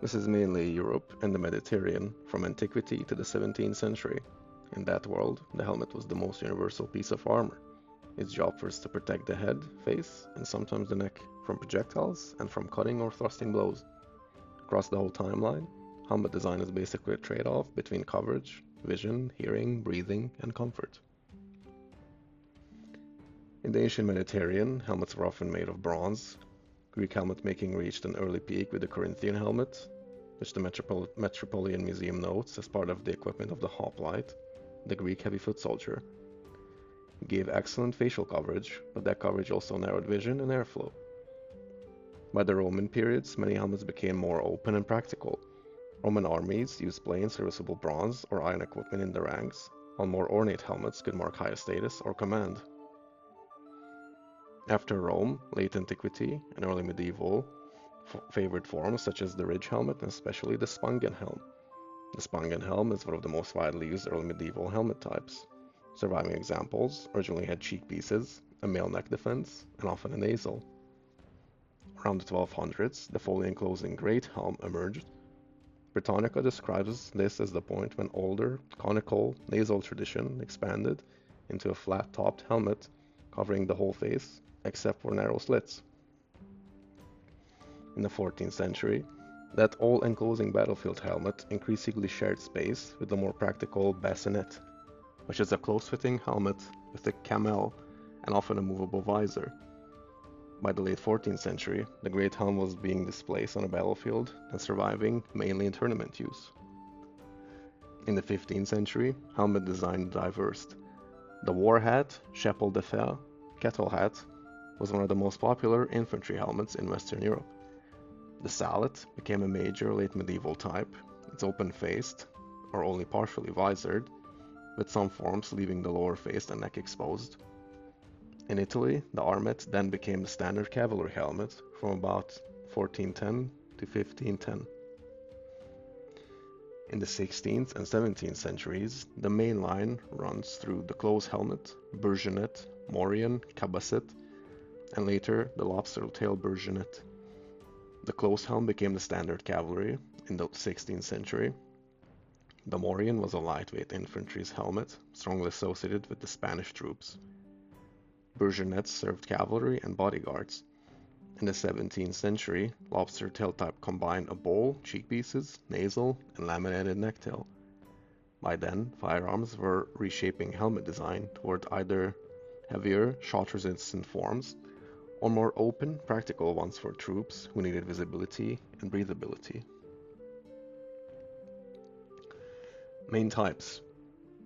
This is mainly Europe and the Mediterranean from antiquity to the 17th century. In that world, the helmet was the most universal piece of armor. Its job was to protect the head, face, and sometimes the neck from projectiles and from cutting or thrusting blows. Across the whole timeline, helmet design is basically a trade-off between coverage, vision, hearing, breathing, and comfort. In the ancient Mediterranean, helmets were often made of bronze. Greek helmet making reached an early peak with the Corinthian helmet, which the Metropolitan Museum notes as part of the equipment of the hoplite, the Greek heavy foot soldier. It gave excellent facial coverage, but that coverage also narrowed vision and airflow. By the Roman periods, many helmets became more open and practical. Roman armies used plain serviceable bronze or iron equipment in the ranks, while more ornate helmets could mark higher status or command. After Rome, late antiquity, and early medieval favored forms such as the ridge helmet and especially the Spangen helm. The Spangen helm is one of the most widely used early medieval helmet types. Surviving examples originally had cheek pieces, a male neck defense, and often a nasal. Around the 1200s, the fully enclosing great helm emerged. Britannica describes this as the point when older, conical, nasal tradition expanded into a flat-topped helmet covering the whole face except for narrow slits. In the 14th century, that all-enclosing battlefield helmet increasingly shared space with the more practical bassinet, which is a close-fitting helmet with a camel and often a movable visor. By the late 14th century, the great helm was being displaced on a battlefield and surviving mainly in tournament use. In the 15th century, helmet design diversed. The war hat, chapeau de fer, kettle hat, was one of the most popular infantry helmets in Western Europe. The sallet became a major late medieval type. It's open-faced, or only partially visored, with some forms leaving the lower face and neck exposed. In Italy, the armet then became the standard cavalry helmet from about 1410 to 1510. In the 16th and 17th centuries, the main line runs through the close helmet, bourgeonet, morion, cabasset, and later the lobster tail bourgeonet. The close helm became the standard cavalry in the 16th century. The morion was a lightweight infantry's helmet, strongly associated with the Spanish troops. Bourgeonets served cavalry and bodyguards. In the 17th century, lobster tail type combined a bowl, cheekpieces, nasal, and laminated necktail. By then, firearms were reshaping helmet design toward either heavier, shot-resistant forms or more open, practical ones for troops who needed visibility and breathability. Main types.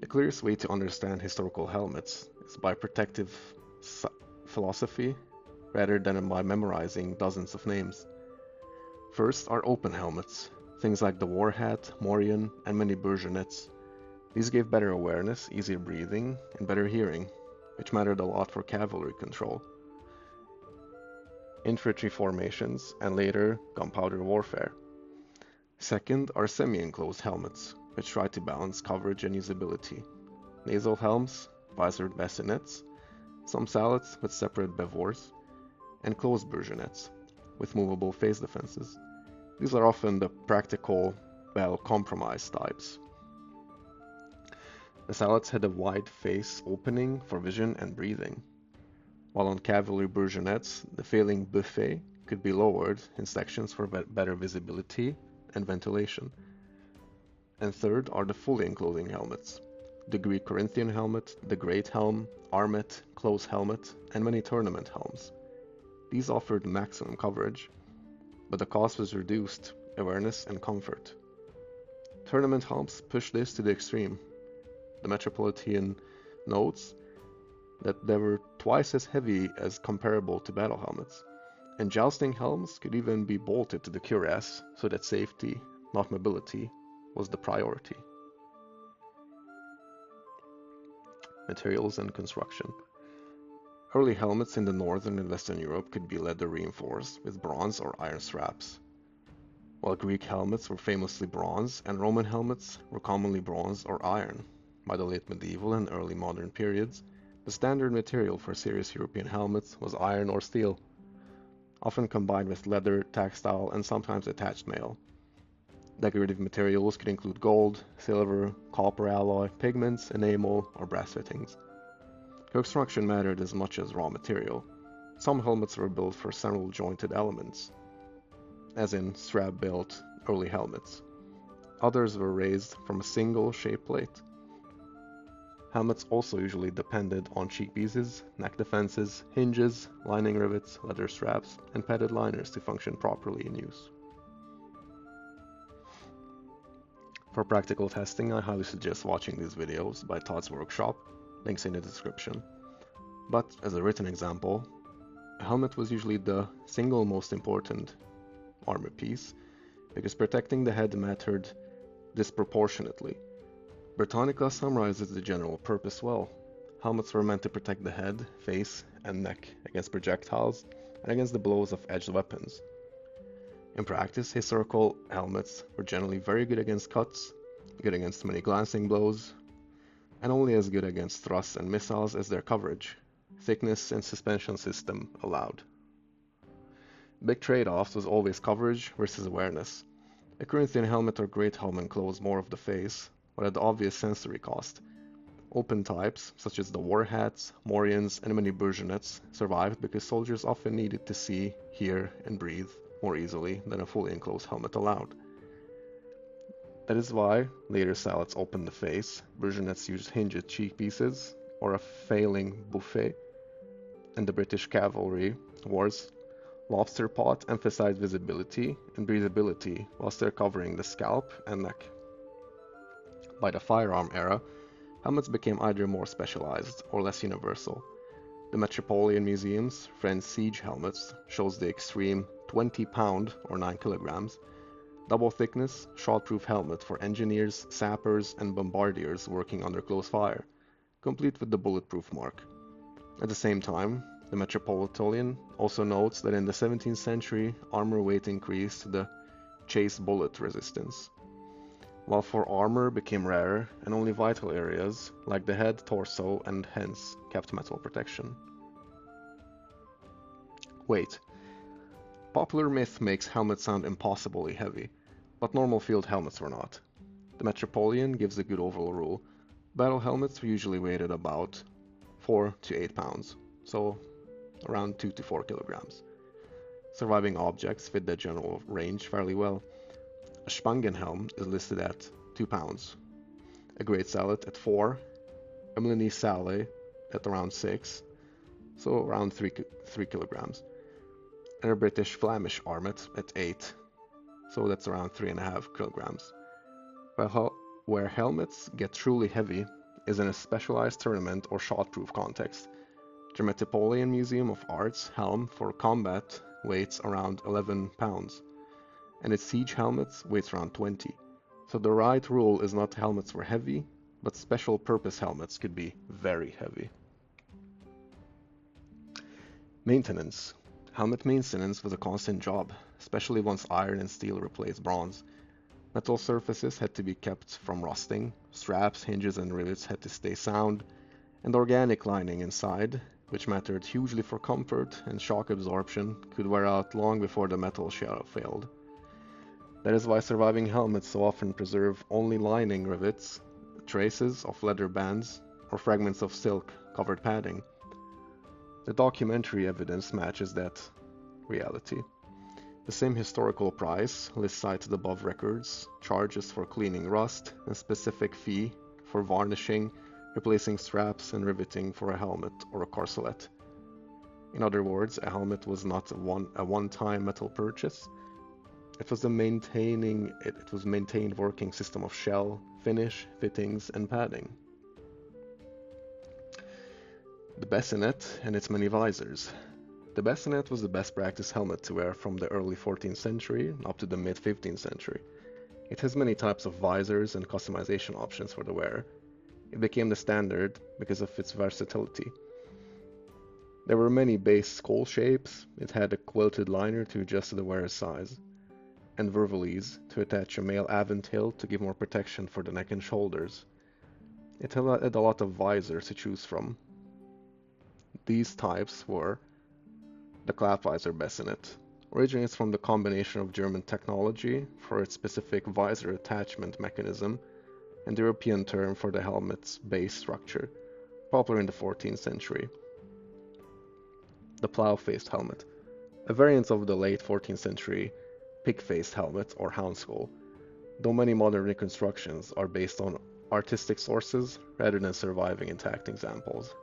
The clearest way to understand historical helmets is by protective philosophy rather than by memorizing dozens of names. First are open helmets, things like the war hat, morion, and many bourgeonets. These gave better awareness, easier breathing, and better hearing, which mattered a lot for cavalry control, infantry formations, and later gunpowder warfare. Second are semi-enclosed helmets, which try to balance coverage and usability. Nasal helms, visored bassinets, some sallets with separate bevors, and closed bourgeonets with movable face defenses. These are often the practical, well-compromised types. The sallets had a wide face opening for vision and breathing, while on cavalry bourgeonets, the failing buffet could be lowered in sections for better visibility and ventilation. And third are the fully enclosing helmets. The Greek Corinthian helmet, the Great Helm, armet, close helmet, and many tournament helms. These offered maximum coverage, but the cost was reduced, awareness and comfort. Tournament helms pushed this to the extreme. The Metropolitan notes that they were twice as heavy as comparable to battle helmets, and jousting helms could even be bolted to the cuirass so that safety, not mobility, was the priority. Materials and construction. Early helmets in the northern and western Europe could be leather reinforced with bronze or iron straps, while Greek helmets were famously bronze and Roman helmets were commonly bronze or iron. By the late medieval and early modern periods, the standard material for serious European helmets was iron or steel, often combined with leather, textile, and sometimes attached mail. Decorative materials could include gold, silver, copper alloy, pigments, enamel, or brass fittings. Construction mattered as much as raw material. Some helmets were built for several jointed elements, as in strap-built early helmets. Others were raised from a single shape plate. Helmets also usually depended on cheek pieces, neck defenses, hinges, lining rivets, leather straps, and padded liners to function properly in use. For practical testing, I highly suggest watching these videos by Todd's Workshop, links in the description. But as a written example, a helmet was usually the single most important armor piece, because protecting the head mattered disproportionately. Britannica summarizes the general purpose well. Helmets were meant to protect the head, face, and neck against projectiles and against the blows of edged weapons. In practice, historical helmets were generally very good against cuts, good against many glancing blows, and only as good against thrusts and missiles as their coverage, thickness, and suspension system allowed. Big trade-offs was always coverage versus awareness. A Corinthian helmet or great helmet closed more of the face, but at obvious sensory cost. Open types, such as the war hats, morions, and many burgonets, survived because soldiers often needed to see, hear, and breathe more easily than a fully enclosed helmet allowed. That is why later styles opened the face, burgonets used hinged cheek pieces, or a failing buffet, and the British cavalry wars lobster pot emphasized visibility and breathability while still covering the scalp and neck. By the firearm era, helmets became either more specialized or less universal. The Metropolitan Museum's French siege helmets shows the extreme 20-pound or 9 kilograms, double thickness, shot-proof helmet for engineers, sappers, and bombardiers working under close fire, complete with the bulletproof mark. At the same time, the Metropolitan also notes that in the 17th century, armor weight increased to the chase bullet resistance, while for armor became rarer and only vital areas, like the head, torso, and hands, kept metal protection. Weight. Popular myth makes helmets sound impossibly heavy, but normal field helmets were not. The Metropolitan gives a good overall rule. Battle helmets were usually weighed at about 4 to 8 pounds, so around 2 to 4 kilograms. Surviving objects fit that general range fairly well. A Spangenhelm is listed at 2 pounds, a Great Sallet at 4, a Milanese Sallet at around 6, so around 3 kilograms, and a British Flemish Armet at 8, so that's around 3.5 kilograms. Where helmets get truly heavy is in a specialized tournament or shot-proof context. The Metropolitan Museum of Art's helm for combat weighs around 11 pounds, and its siege helmets weighs around 20. So the right rule is not helmets were heavy, but special purpose helmets could be very heavy. Maintenance. Helmet maintenance was a constant job, especially once iron and steel replaced bronze. Metal surfaces had to be kept from rusting, straps, hinges, and rivets had to stay sound, and organic lining inside, which mattered hugely for comfort and shock absorption, could wear out long before the metal shell failed. That is why surviving helmets so often preserve only lining rivets, traces of leather bands, or fragments of silk-covered padding. The documentary evidence matches that reality. The same historical price lists cited above records, charges for cleaning rust, and specific fee for varnishing, replacing straps, and riveting for a helmet or a corselet. In other words, a helmet was not a one-time metal purchase. It was maintained working system of shell, finish, fittings, and padding. The bassinet and its many visors. The bassinet was the best practice helmet to wear from the early 14th century up to the mid 15th century. It has many types of visors and customization options for the wearer. It became the standard because of its versatility. There were many base skull shapes, it had a quilted liner to adjust to the wearer's size, and vervalise to attach a male aventail to give more protection for the neck and shoulders. It had a lot of visors to choose from. These types were the clap visor bassinet, originates from the combination of German technology for its specific visor attachment mechanism and the European term for the helmet's base structure, popular in the 14th century. The plough-faced helmet, a variant of the late 14th century pig-faced helmet or hound skull, though many modern reconstructions are based on artistic sources rather than surviving intact examples.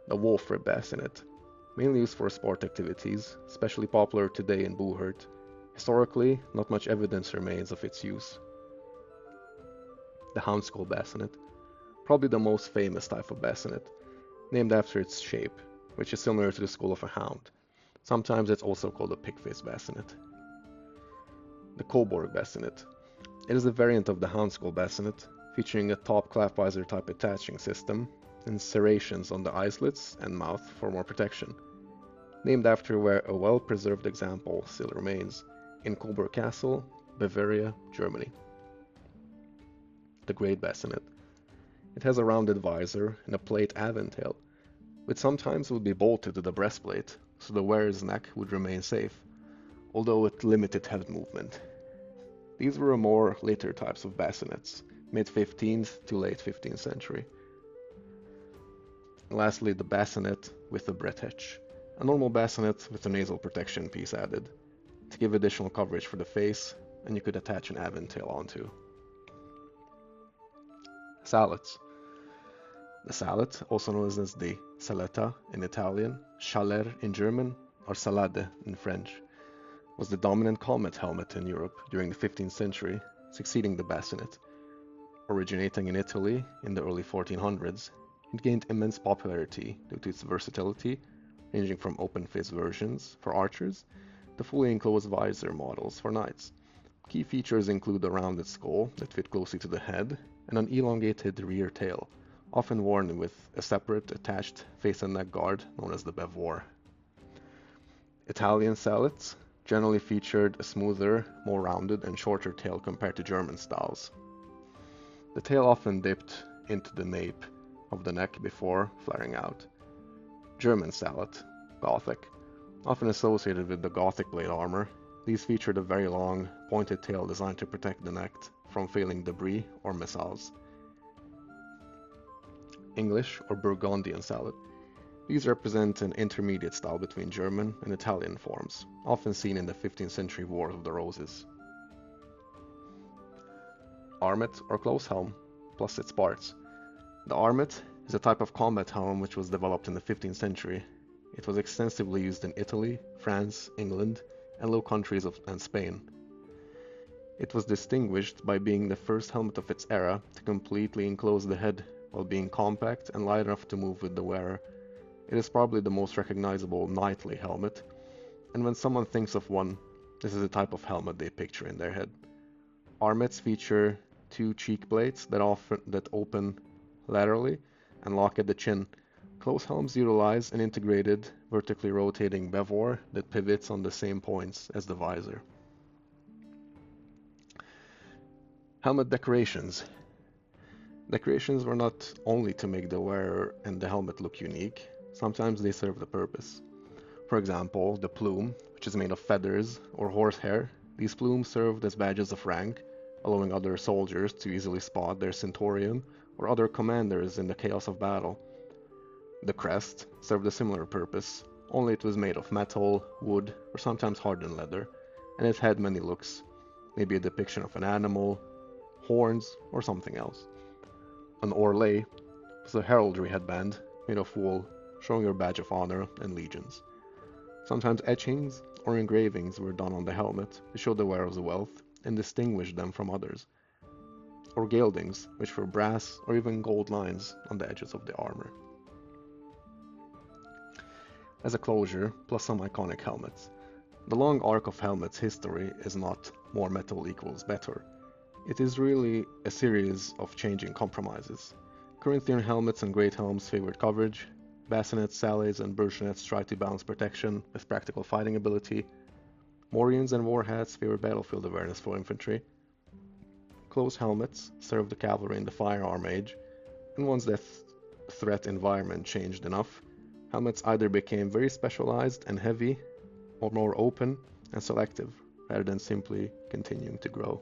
The wolf rib bassinet, mainly used for sport activities, especially popular today in Buchert. Historically, not much evidence remains of its use. The hound skull bassinet, probably the most famous type of bassinet, named after its shape, which is similar to the skull of a hound. Sometimes it's also called a pig-faced bassinet. The Coburg bassinet. It is a variant of the hound skull bassinet, featuring a top clap visor type attaching system and serrations on the eye slits and mouth for more protection. Named after where a well-preserved example still remains, in Coburg Castle, Bavaria, Germany. The Great Bassinet. It has a rounded visor and a plate aventail, which sometimes would be bolted to the breastplate, so the wearer's neck would remain safe, although with limited head movement. These were more later types of bassinets, mid-15th to late 15th century. And lastly, the bassinet with the bretech, a normal bassinet with a nasal protection piece added, to give additional coverage for the face, and you could attach an aventail onto. Sallets. The sallet, also known as the saletta in Italian, chaler in German, or salade in French, was the dominant combat helmet in Europe during the 15th century, succeeding the bassinet. Originating in Italy in the early 1400s, it gained immense popularity due to its versatility, ranging from open-face versions for archers to fully enclosed visor models for knights. Key features include a rounded skull that fit closely to the head and an elongated rear tail, often worn with a separate attached face and neck guard known as the bavor. Italian sallets generally featured a smoother, more rounded and shorter tail compared to German styles. The tail often dipped into the nape of the neck before flaring out. German sallet, Gothic, often associated with the Gothic blade armor, these featured a very long, pointed tail designed to protect the neck from failing debris or missiles. English or Burgundian sallet. These represent an intermediate style between German and Italian forms, often seen in the 15th century Wars of the Roses. Armet or close helm, plus its parts. The armet is a type of combat helm which was developed in the 15th century. It was extensively used in Italy, France, England, and Low Countries and Spain. It was distinguished by being the first helmet of its era to completely enclose the head while being compact and light enough to move with the wearer. It is probably the most recognizable knightly helmet, and when someone thinks of one, this is the type of helmet they picture in their head. Armets feature two cheek plates that open laterally and lock at the chin. Close helms utilize an integrated, vertically rotating bavor that pivots on the same points as the visor. Helmet decorations. Decorations were not only to make the wearer and the helmet look unique, sometimes they served a purpose. For example, the plume, which is made of feathers or horsehair, these plumes served as badges of rank, allowing other soldiers to easily spot their centurion or other commanders in the chaos of battle. The crest served a similar purpose, only it was made of metal, wood, or sometimes hardened leather, and it had many looks, maybe a depiction of an animal, horns, or something else. An orlay was a heraldry headband made of wool, showing your badge of honor and legions. Sometimes etchings or engravings were done on the helmet to show the wearer's wealth and distinguish them from others, or geldings, which were brass or even gold lines on the edges of the armor. As a closure, plus some iconic helmets. The long arc of helmets history is not more metal equals better. It is really a series of changing compromises. Corinthian helmets and great helms favored coverage. Bassinets, sallets, and burchinets tried to balance protection with practical fighting ability. Morions and war hats favored battlefield awareness for infantry. Close helmets served the cavalry in the firearm age, and once the threat environment changed enough, helmets either became very specialized and heavy, or more open and selective rather than simply continuing to grow.